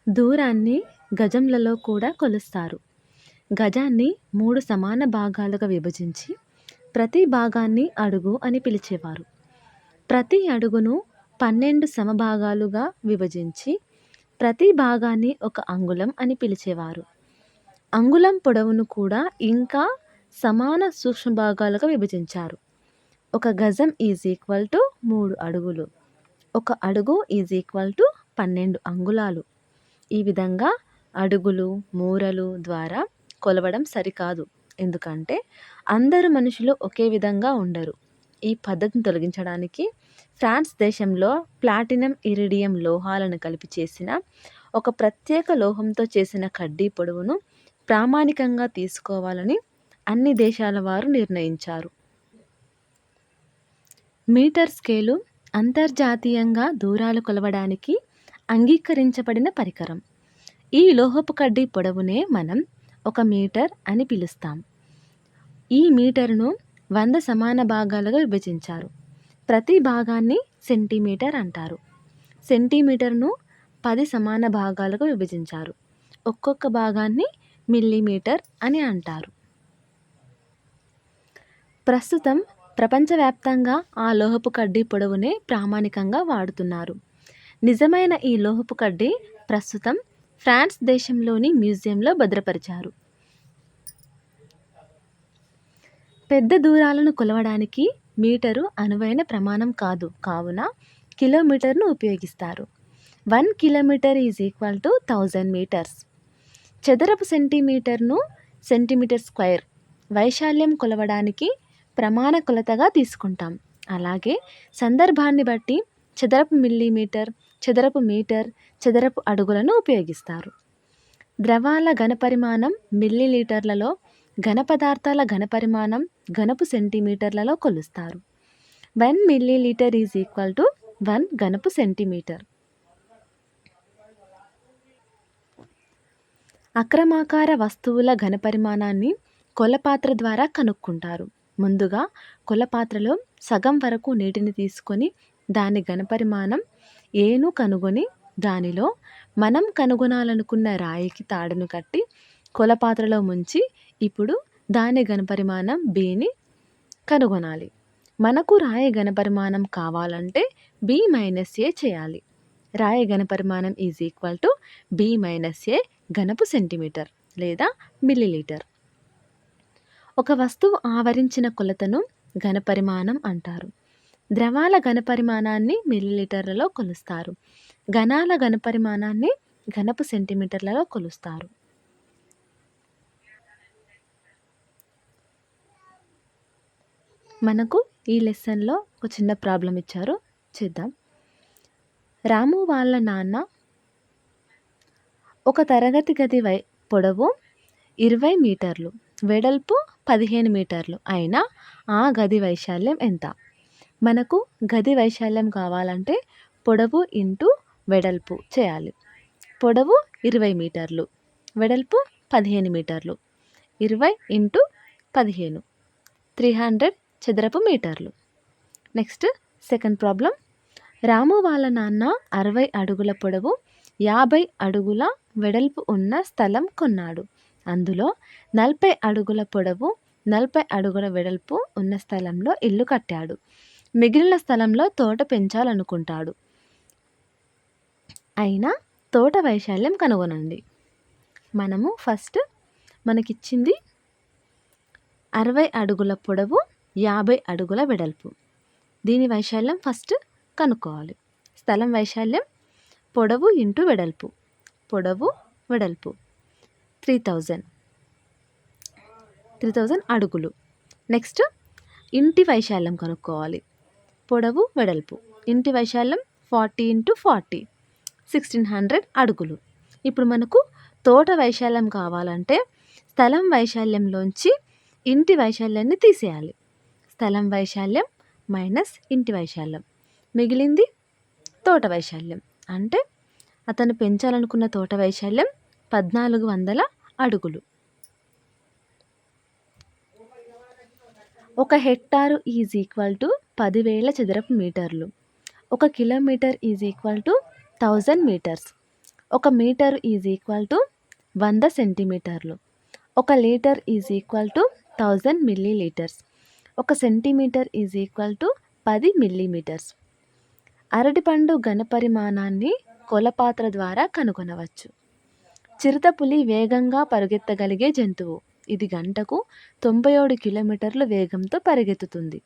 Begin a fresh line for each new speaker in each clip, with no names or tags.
దూరాన్ని గజంలలో కూడా కొలుస్తారు. గజాన్ని 3 సమాన భాగాలుగా విభజించి ప్రతి భాగాన్ని అడుగు అని పిలిచేవారు. ప్రతి అడుగును 12 సమభాగాలుగా విభజించి ప్రతి భాగాన్ని ఒక అంగుళం అని పిలిచేవారు. అంగుళం పొడవును కూడా ఇంకా సమాన సూక్ష్మ భాగాలుగా విభజించారు. ఒక గజం ఈజ్ ఈక్వల్ టు 3 అడుగులు. ఒక అడుగు ఈజ్ ఈక్వల్ టు 12 అంగుళాలు. ఈ విధంగా అడుగులు, మూరలు ద్వారా కొలవడం సరికాదు. ఎందుకంటే అందరు మనుషులు ఒకే విధంగా ఉండరు. ఈ పద్ధతిని తొలగించడానికి ఫ్రాన్స్ దేశంలో ప్లాటినం, ఇరిడియం లోహాలను కలిపి చేసిన ఒక ప్రత్యేక లోహంతో చేసిన కడ్డీ పొడవును ప్రామాణికంగా తీసుకోవాలని అన్ని దేశాల వారు నిర్ణయించారు. మీటర్ స్కేలు అంతర్జాతీయంగా దూరాలు కొలవడానికి అంగీకరించబడిన పరికరం. ఈ లోహపు కడ్డీ పొడవునే మనం 1 మీటర్ అని పిలుస్తాం. ఈ మీటరును 100 సమాన భాగాలుగా విభజించారు. ప్రతి భాగాన్ని సెంటీమీటర్ అంటారు. సెంటీమీటర్ను 10 సమాన భాగాలుగా విభజించారు. ఒక్కొక్క భాగాన్ని మిల్లీమీటర్ అని అంటారు. ప్రస్తుతం ప్రపంచవ్యాప్తంగా ఆ లోహపు కడ్డీ పొడవునే ప్రామాణికంగా వాడుతున్నారు. నిజమైన ఈ లోహపు కడ్డీ ప్రస్తుతం ఫ్రాన్స్ దేశంలోని మ్యూజియంలో భద్రపరిచారు. పెద్ద దూరాలను కొలవడానికి మీటరు అనువైన ప్రమాణం కాదు. కావున కిలోమీటర్ను ఉపయోగిస్తారు. 1 kilometre is equal to 1000 metres. చదరపు సెంటీమీటర్ను సెంటీమీటర్ స్క్వేర్ వైశాల్యం కొలవడానికి ప్రమాణ కొలతగా తీసుకుంటాం. అలాగే సందర్భాన్ని బట్టి చదరపు మిల్లీమీటర్, చదరపు మీటర్, చదరపు అడుగులను ఉపయోగిస్తారు. ద్రవాల ఘనపరిమాణం మిల్లీలీటర్లలో, ఘనపదార్థాల ఘనపరిమాణం ఘనపు సెంటీమీటర్లలో కొలుస్తారు. 1 మిల్లీలీటర్ ఈజ్ ఈక్వల్ టు 1 ఘనపు సెంటీమీటర్. అక్రమాకార వస్తువుల ఘనపరిమాణాన్ని కొలపాత్ర ద్వారా కనుక్కుంటారు. ముందుగా కొలపాత్రలో సగం వరకు నీటిని తీసుకొని దాని ఘనపరిమాణం ఏను కనుగొని దానిలో మనం కనుగొనాలనుకున్న రాయికి తాడును కట్టి కొలపాత్రలో ముంచి ఇప్పుడు దాని ఘనపరిమాణం బిని కనుగొనాలి. మనకు రాయి ఘనపరిమాణం కావాలంటే బి మైనస్ ఏ చేయాలి. రాయి ఘనపరిమాణం is equal to b minus a ఘనపు సెంటీమీటర్ లేదా మిల్లీలీటర్. ఒక వస్తువు ఆవరించిన కొలతను ఘనపరిమాణం అంటారు. ద్రవాల ఘనపరిమాణాన్ని మిల్లీలీటర్లలో కొలుస్తారు. ఘనాల ఘనపరిమాణాన్ని ఘనపు సెంటీమీటర్లలో కొలుస్తారు. మనకు ఈ లెసన్లో ఒక చిన్న ప్రాబ్లం ఇచ్చారు, చేద్దాం. రాము వాళ్ళ నాన్న ఒక తరగతి గది పొడవు 20 మీటర్లు, వెడల్పు 15 మీటర్లు అయినా ఆ గది వైశాల్యం ఎంత? మనకు గది వైశాల్యం కావాలంటే పొడవు ఇంటూ వెడల్పు చేయాలి. పొడవు 20 మీటర్లు, వెడల్పు 15 మీటర్లు. 20 ఇంటూ 15 300 చదరపు మీటర్లు. Next second problem. రాము వాళ్ళ నాన్న 60 అడుగుల పొడవు 50 అడుగుల వెడల్పు ఉన్న స్థలం కొన్నాడు. అందులో 40 అడుగుల పొడవు 40 అడుగుల వెడల్పు ఉన్న స్థలంలో ఇల్లు కట్టాడు. మిగిలిన స్థలంలో తోట పెంచాలనుకుంటాడు. అయినా తోట వైశాల్యం కనుగొనండి. మనము ఫస్ట్ మనకిచ్చింది 60 అడుగుల పొడవు 50 అడుగుల వెడల్పు. దీని వైశాల్యం ఫస్ట్ కనుక్కోవాలి. స్థలం వైశాల్యం పొడవు ఇంటూ వెడల్పు. పొడవు వెడల్పు 3000 అడుగులు. నెక్స్ట్ ఇంటి వైశాల్యం కనుక్కోవాలి. పొడవు వెడల్పు. ఇంటి వైశాల్యం 40 ఇంటూ 40 1600 అడుగులు. ఇప్పుడు మనకు తోట వైశాల్యం కావాలంటే స్థలం వైశాల్యంలోంచి ఇంటి వైశాల్యాన్ని తీసేయాలి. స్థలం వైశాల్యం మైనస్ ఇంటి వైశాల్యం, మిగిలింది తోట వైశాల్యం. అంటే అతను పెంచాలనుకున్న తోట వైశాల్యం 1400 అడుగులు. 1 హెక్టారు ఈజ్ ఈక్వల్ టు 10,000 చదరపు మీటర్లు. 1 kilometre is equal to 1000 metres. ఒక మీటర్ ఈజ్ ఈక్వల్ టు 100 సెంటీమీటర్లు. ఒక litre is equal to 1000 millilitres. ఒక centimetre is equal to 10 millimetres. అరటిపండు ఘనపరిమాణాన్ని కొలపాత్ర ద్వారా కనుగొనవచ్చు. చిరుతపులి వేగంగా పరుగెత్తగలిగే జంతువు. ఇది గంటకు 97 కిలోమీటర్ల వేగంతో పరిగెత్తుతుంది.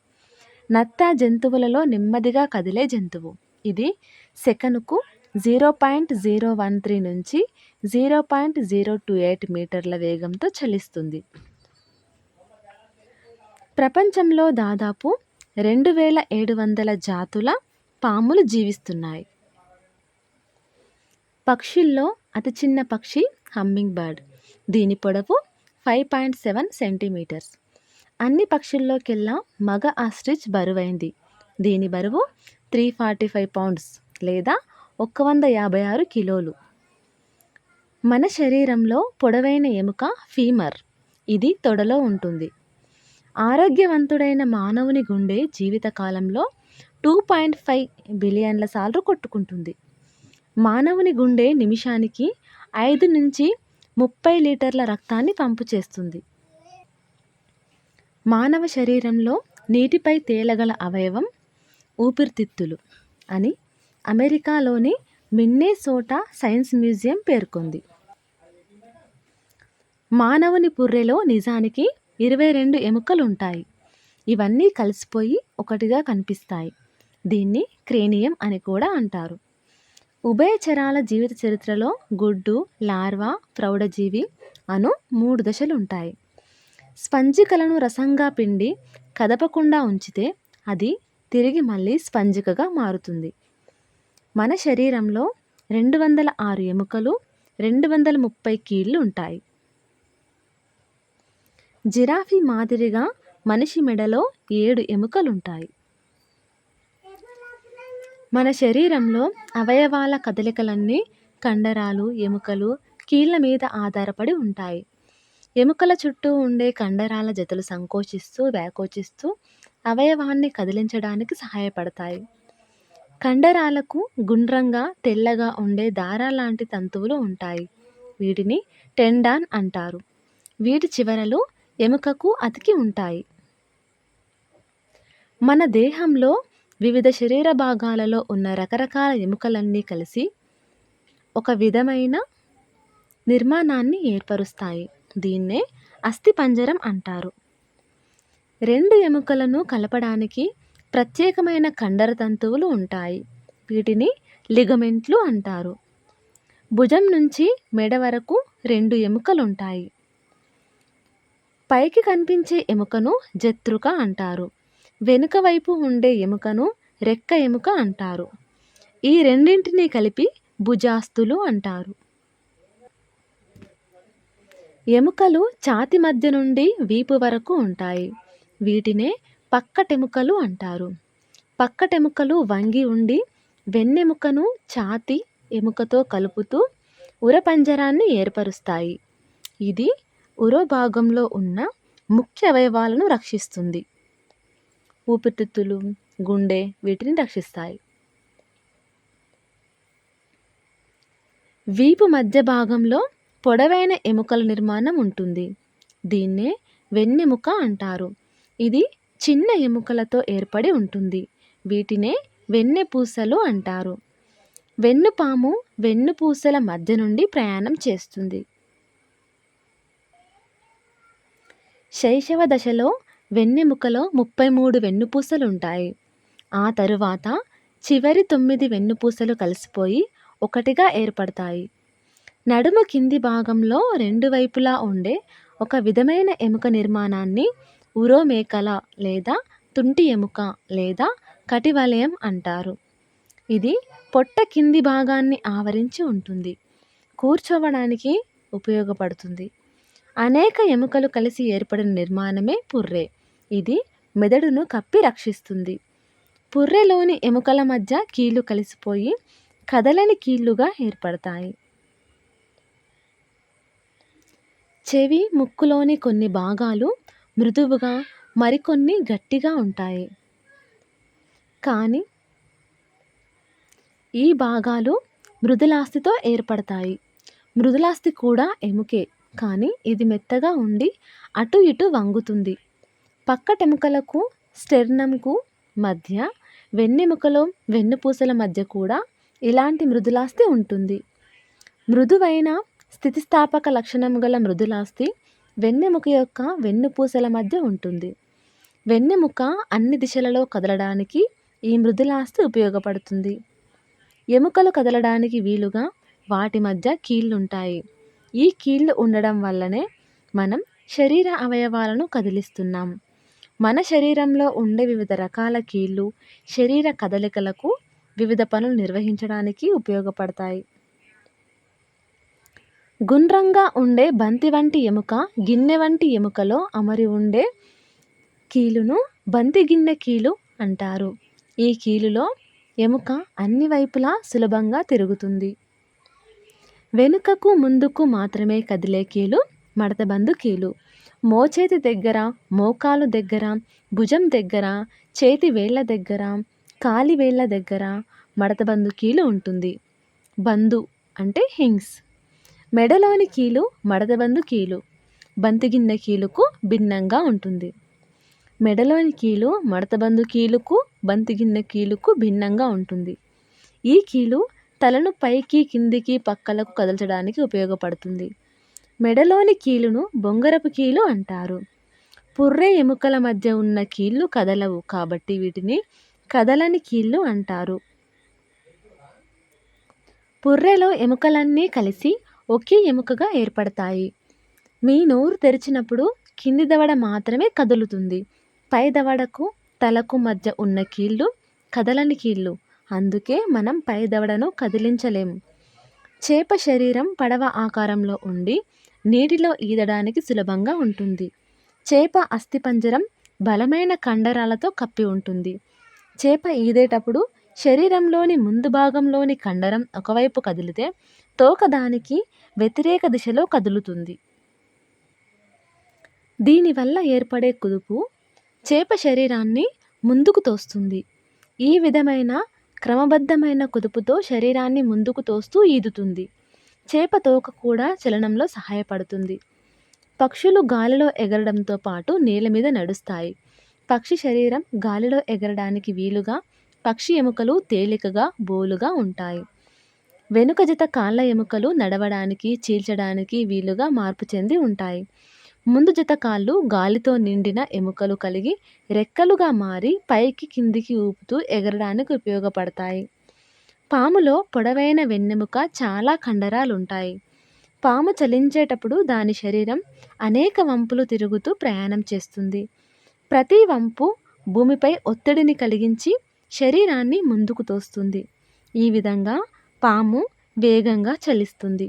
నత్త జంతువులలో నెమ్మదిగా కదిలే జంతువు. ఇది సెకనుకు 0.013 నుంచి 0.028 మీటర్ల వేగంతో చలిస్తుంది. ప్రపంచంలో దాదాపు 2700 జాతుల పాములు జీవిస్తున్నాయి. పక్షుల్లో అతి చిన్న పక్షి హమ్మింగ్ బర్డ్. దీని పొడవు 5.7 సెంటీమీటర్స్. అన్ని పక్షుల్లోకెల్లా మగ ఆస్ట్రిచ్ బరువైంది. దీని బరువు 345 పౌండ్స్ లేదా 156 కిలోలు. మన శరీరంలో పొడవైన ఎముక ఫీమర్. ఇది తొడలో ఉంటుంది. ఆరోగ్యవంతుడైన మానవుని గుండె జీవితకాలంలో 2.5 బిలియన్ల సార్లు కొట్టుకుంటుంది. మానవుని గుండె నిమిషానికి 5 నుంచి 30 లీటర్ల రక్తాన్ని పంపు చేస్తుంది. మానవ శరీరంలో నీటిపై తేలగల అవయవం ఊపిరితిత్తులు అని అమెరికాలోని మిన్నెసోటా సైన్స్ మ్యూజియం పేర్కొంది. మానవుని పుర్రెలో నిజానికి 22 ఎముకలుంటాయి. ఇవన్నీ కలిసిపోయి ఒకటిగా కనిపిస్తాయి. దీన్ని క్రేనియం అని కూడా అంటారు. ఉభయచరాల జీవిత చరిత్రలో గుడ్డు, లార్వా, ప్రౌఢజీవి అను 3 దశలుంటాయి. స్పంజికలను రసంగా పిండి కదపకుండా ఉంచితే అది తిరిగి మళ్ళీ స్పంజికగా మారుతుంది. మన శరీరంలో 206 ఎముకలు, 230 కీళ్ళు ఉంటాయి. జిరాఫీ మాదిరిగా మనిషి మెడలో 7 ఎముకలుంటాయి. మన శరీరంలో అవయవాల కదలికలన్నీ కండరాలు, ఎముకలు, కీళ్ళ మీద ఆధారపడి ఉంటాయి. ఎముకల చుట్టూ ఉండే కండరాల జతలు సంకోచిస్తూ, వ్యాకోచిస్తూ అవయవాన్ని కదిలించడానికి సహాయపడతాయి. కండరాలకు గుండ్రంగా, తెల్లగా ఉండే దారాలాంటి తంతువులు ఉంటాయి. వీటిని టెండాన్ అంటారు. వీటి చివరలు ఎముకకు అతికి ఉంటాయి. మన దేహంలో వివిధ శరీర భాగాలలో ఉన్న రకరకాల ఎముకలన్నీ కలిసి ఒక విధమైన నిర్మాణాన్ని ఏర్పరుస్తాయి. దీన్నే అస్థిపంజరం అంటారు. 2 ఎముకలను కలపడానికి ప్రత్యేకమైన కండర తంతువులు ఉంటాయి. వీటిని లిగమెంట్లు అంటారు. భుజం నుంచి మెడ వరకు 2 ఎముకలుంటాయి. పైకి కనిపించే ఎముకను జత్రుక అంటారు. వెనుక వైపు ఉండే ఎముకను రెక్క ఎముక అంటారు. ఈ రెండింటినీ కలిపి భుజాస్థులు అంటారు. ఎముకలు ఛాతీ మధ్య నుండి వీపు వరకు ఉంటాయి. వీటినే పక్కటెముకలు అంటారు. పక్కటెముకలు వంగి ఉండి వెన్నెముకను ఛాతీ ఎముకతో కలుపుతూ ఉరపంజరాన్ని ఏర్పరుస్తాయి. ఇది ఉరో భాగంలో ఉన్న ముఖ్య అవయవాలను రక్షిస్తుంది. ఊపిరితిత్తులు, గుండె వీటిని రక్షిస్తాయి. వీపు మధ్య భాగంలో పొడవైన ఎముకల నిర్మాణం ఉంటుంది. దీన్నే వెన్నెముక అంటారు. ఇది చిన్న ఎముకలతో ఏర్పడి ఉంటుంది. వీటినే వెన్నెపూసలు అంటారు. వెన్నుపాము వెన్నుపూసల మధ్య నుండి ప్రయాణం చేస్తుంది. శైశవ దశలో వెన్నెముకలో 33 వెన్నుపూసలుంటాయి. ఆ తరువాత చివరి 9 వెన్నుపూసలు కలిసిపోయి ఒకటిగా ఏర్పడతాయి. నడుము కింది భాగంలో 2 వైపులా ఉండే ఒక విధమైన ఎముక నిర్మాణాన్ని ఉరోమేకల లేదా తుంటి ఎముక లేదా కటివలయం అంటారు. ఇది పొట్ట కింది భాగాన్ని ఆవరించి ఉంటుంది. కూర్చోవడానికి ఉపయోగపడుతుంది. అనేక ఎముకలు కలిసి ఏర్పడిన నిర్మాణమే పుర్రె. ఇది మెదడును కప్పి రక్షిస్తుంది. పుర్రెలోని ఎముకల మధ్య కీళ్ళు కలిసిపోయి కదలని కీళ్ళుగా ఏర్పడతాయి. చెవి, ముక్కులోని కొన్ని భాగాలు మృదువుగా, మరికొన్ని గట్టిగా ఉంటాయి. కానీ ఈ భాగాలు మృదులాస్థితో ఏర్పడతాయి. మృదులాస్థి కూడా ఎముకే, కానీ ఇది మెత్తగా ఉండి అటు ఇటు వంగుతుంది. పక్కటెముకలకు స్టెర్నంకు మధ్య, వెన్నెముకలో వెన్నుపూసల మధ్య కూడా ఇలాంటి మృదులాస్థి ఉంటుంది. మృదువైన స్థితిస్థాపక లక్షణం గల మృదులాస్థి వెన్నెముక యొక్క వెన్నుపూసల మధ్య ఉంటుంది. వెన్నెముక అన్ని దిశలలో కదలడానికి ఈ మృదులాస్థి ఉపయోగపడుతుంది. ఎముకలు కదలడానికి వీలుగా వాటి మధ్య కీళ్ళుంటాయి. ఈ కీళ్ళు ఉండడం వల్లనే మనం శరీర అవయవాలను కదిలిస్తున్నాం. మన శరీరంలో ఉండే వివిధ రకాల కీళ్ళు శరీర కదలికలకు, వివిధ పనులు నిర్వహించడానికి ఉపయోగపడతాయి. గుండ్రంగా ఉండే బంతి వంటి ఎముక, గిన్నె వంటి ఎముకలో అమరి ఉండే కీలును బంతి గిన్నె కీలు అంటారు. ఈ కీలులో ఎముక అన్ని వైపులా సులభంగా తిరుగుతుంది. వెనుకకు ముందుకు మాత్రమే కదిలే కీలు మడతబందు కీలు. మోచేతి దగ్గర, మోకాలు దగ్గర, భుజం దగ్గర, చేతి వేళ్ల దగ్గర, కాలి వేళ్ల దగ్గర మడతబందు కీలు ఉంటుంది. బందు అంటే హింగ్స్. మెడలోని కీలు మడతబందు కీలు బంతిగిన్నె కీలుకు భిన్నంగా ఉంటుంది. మెడలోని కీలు మడతబందు కీలుకు, బంతిగిన్నె కీలుకు భిన్నంగా ఉంటుంది. ఈ కీలు తలను పైకి, కిందికి, పక్కలకు కదల్చడానికి ఉపయోగపడుతుంది. మెడలోని కీలును బొంగరపు కీలు అంటారు. పుర్రె ఎముకల మధ్య ఉన్న కీళ్ళు కదలవు కాబట్టి వీటిని కదలని కీళ్ళు అంటారు. పుర్రెలో ఎముకలన్నీ కలిసి ఒకే ఎముకగా ఏర్పడతాయి. మీ నోరు తెరిచినప్పుడు కింది దవడ మాత్రమే కదులుతుంది. పై దవడకు, తలకు మధ్య ఉన్న కీళ్ళు కదలని కీళ్ళు. అందుకే మనం పై దవడను కదిలించలేము. చేప శరీరం పడవ ఆకారంలో ఉండి నీటిలో ఈదడానికి సులభంగా ఉంటుంది. చేప అస్థిపంజరం బలమైన కండరాలతో కప్పి ఉంటుంది. చేప ఈదేటప్పుడు శరీరంలోని ముందు భాగంలోని కండరం ఒకవైపు కదిలితే తోక దానికి వ్యతిరేక దిశలో కదులుతుంది. దీనివల్ల ఏర్పడే కుదుపు చేప శరీరాన్ని ముందుకు తోస్తుంది. ఈ విధమైన క్రమబద్ధమైన కుదుపుతో శరీరాన్ని ముందుకు తోస్తూ ఈదుతుంది. చేప తోక కూడా చలనంలో సహాయపడుతుంది. పక్షులు గాలిలో ఎగరడంతో పాటు నేల మీద నడుస్తాయి. పక్షి శరీరం గాలిలో ఎగరడానికి వీలుగా పక్షి ఎముకలు తేలికగా, బోలుగా ఉంటాయి. వెనుక జత కాళ్ళ ఎముకలు నడవడానికి, చీల్చడానికి వీలుగా మార్పు చెంది ఉంటాయి. ముందు జత కాళ్ళు గాలితో నిండిన ఎముకలు కలిగి రెక్కలుగా మారి పైకి, కిందికి ఊపుతూ ఎగరడానికి ఉపయోగపడతాయి. పాములో పొడవైన వెన్నెముక, చాలా కండరాలుంటాయి. పాము చలించేటప్పుడు దాని శరీరం అనేక వంపులు తిరుగుతూ ప్రయాణం చేస్తుంది. ప్రతి వంపు భూమిపై ఒత్తిడిని కలిగించి శరీరాన్ని ముందుకు తోస్తుంది. ఈ విధంగా పాము వేగంగా చలిస్తుంది.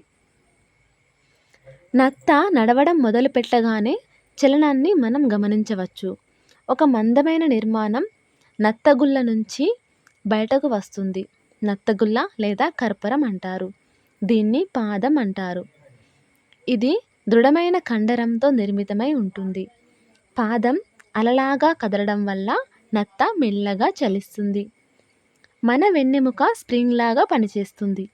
నత్త నడవడం మొదలు పెట్టగానే చలనాన్ని మనం గమనించవచ్చు. ఒక మందమైన నిర్మాణం నత్తగుల్ల నుంచి బయటకు వస్తుంది. నత్తగుల్ల లేదా కర్పరం అంటారు. దీన్ని పాదం అంటారు. ఇది దృఢమైన కండరంతో నిర్మితమై ఉంటుంది. పాదం అలలాగా కదలడం వల్ల నత్త మెల్లగా చలిస్తుంది. మన వెన్నెముక స్ప్రింగ్ లాగా పనిచేస్తుంది.